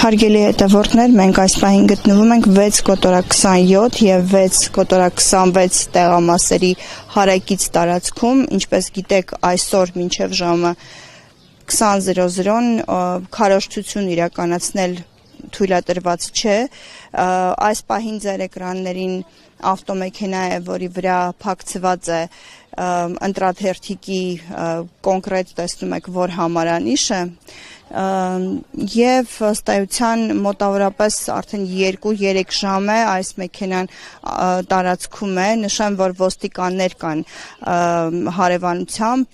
Հարգելի հետևորդներ, մենք այս պահին գտնվում ենք 6/27 եւ 6/26 տեղամասերի հարակից տարածքում, ինչպես գիտեք, այսօր մինչև ժամը 20:00 քարոզչություն իրականացնել թույլատրված չէ, այս պահին ձեր էկրաններին ավտոմեքենա է, որի վրա փակցված է ընտրաթերթիկի կոնկրետ տեսնում եք, որ համարանիշը եւ ըստ էության մոտավորապես արդեն 2-3 ժամ է այս մեքենան տարածքում է, նշեմ, որ ոստիկաններ կան հարևանությամբ,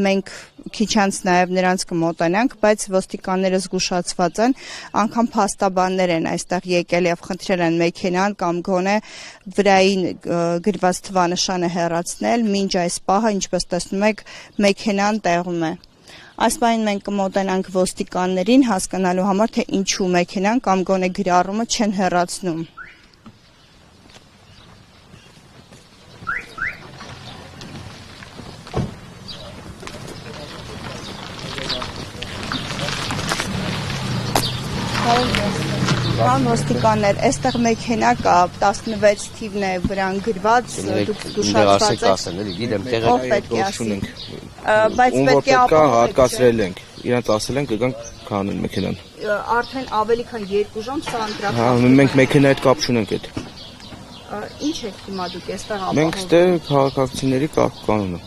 մենք քիչ անց նաև նրանց կմոտենանք, բայց ոստիկանները զգուշացված են, անգամ փաստաբաններ են այստեղ եկել եւ խնդրել են մեքենան կամ գոնե վրային գրված թվանշանը հեռացնել, մինչ այս պահը, ինչպես տեսնում եք, մեքենան տեղում է։ Այս պահին մենք կմոտենանք ոստիկաններին հասկանալու համար, թե ինչու մեքենան կամ գոնե գրառումը չեն հեռացնում։ Կան ոստիկաններ, այստեղ մեքենա կա, 16 թիվն է վրան գրված, դուք զգուշացված եք, ով պետք է ասի, բայց պետք է հատկացրել ենք, իրանց ասել ենք գանք քանեն մեքենան։ Արդեն ավելի քան 2 ժամ սա ընտրախախտում։ Մենք մեքենայի հետ կապ չունենք այդ։ Ինչ եք հիմա դուք այստեղ ապահովում։ Մենք ստեղ քաղաքացիների կանոնը։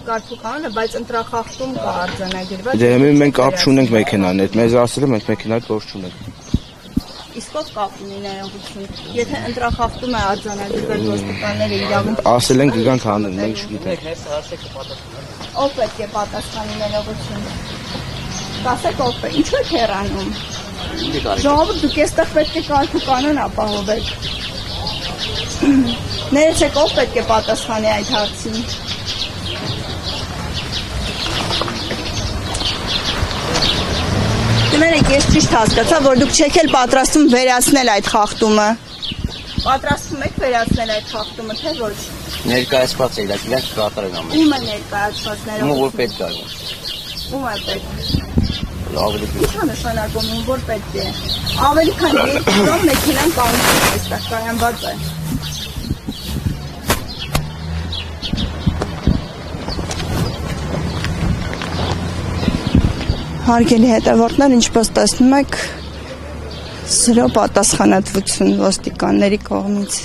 Կարգուկանոնը, բայց ընտրախախտում կա արձանագրված։ Դե մենք կապ չունենք մեքենան հետ, մեզ ասել են մենք մեքենայի հետ գործ չունենք։ Իսկ ով կապ ունի ներողություն, եթե ընտրախախտում է արձանագրվել ոստիկանները իրավունք։ Ասել են գանք հանեն, մենք չգիտենք։ Ով պետք է պատասխանի ներողություն։ Կասեք ով է, ինչու եք հեռանում։ Ժողովուրդ, դուք այստեղ պետք է կարգուկանոն ապահովեք։ Ներեցեք, ով պետք է պատասխանի այդ հարցին։ Կներեք, ես ճիշտ հասկացա, որ դուք չեք էլ պատրաստում վերացնել այդ խախտումը։ Պատրաստում եք վերացնել այդ խախտումը, թե ոչ։ Ներկայացված է, իրենք կատարեն ամեն։ Ում է ներկայացված ներողություն։ Ում որ պետք է։ Ում է պետք։ Ավելի Ինչ է նշանակում, ում որ պետք է։ Ավելի քան 2 ժամ մեքենան կանգնած է, այստեղ կայանված է։ Հարգելի հետևորդներ, ինչպես տեսնում եք, զրո պատասխանատվություն ոստիկանների կողմից։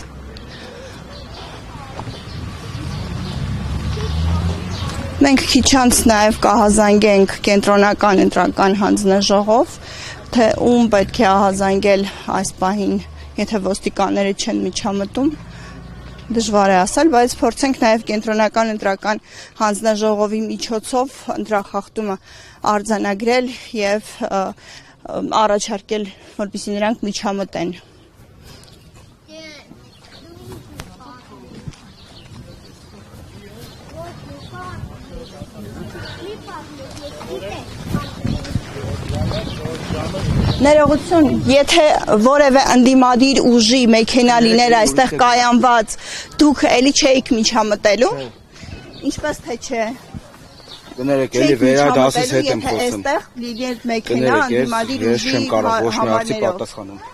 Մենք քիչ անց նաև կահազանգենք կենտրոնական ընտրական հանձնաժողով, թե ում պետք է ահազանգել այս պահին, եթե ոստիկանները չեն միջամտում, դժվար է ասել, բայց փորձենք նաև կենտրոնական ընտրական հանձնաժողովի միջոցով ընտրախախտումը արձանագրել եւ առաջարկել, որպեսզի նրանք միջամտեն։ Ներողություն, եթե որևէ ընդդիմադիր ուժի մեքենա լիներ այստեղ կայանված, դուք էլի չէիք միջամտելու։ Ինչպես թե չէ։ Կներեք, էլի վերադասից հետ եմ խոսում։ Այստեղ լիներ մեքենա ընդդիմադիր ուժի չեմ կարող ոչ մի հարցի համարներով։ պատասխանել։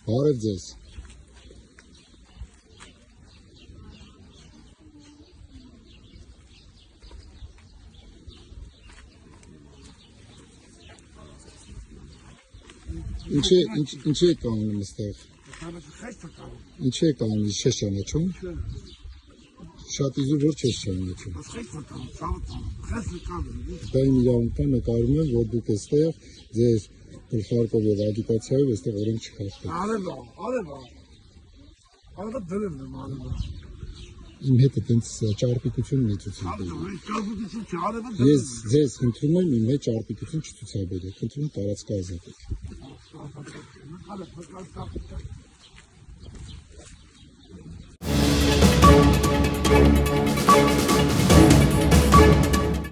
Բարև ձեզ։ Ինչի եք կանգնում այստեղ։ Ինչի եք կանգնում, չես ճանաչում։ շատ իզու որ չես չանեցում։ Դա իմ իրավունքն նկարում եմ, որ դուք այստեղ ձեր գլխարկով եւ ագիտացիայով այստեղ օրենք չխախտեք։ Արևա դրել եմ արևա։ Իմ հետ այդպես ճարպիկություն ունեցուցիլ։ Ես ձեզ խնդրում եմ իմ հետ ճարպիկություն չցուցաբերեք, խնդրում տարածքը ազատեք։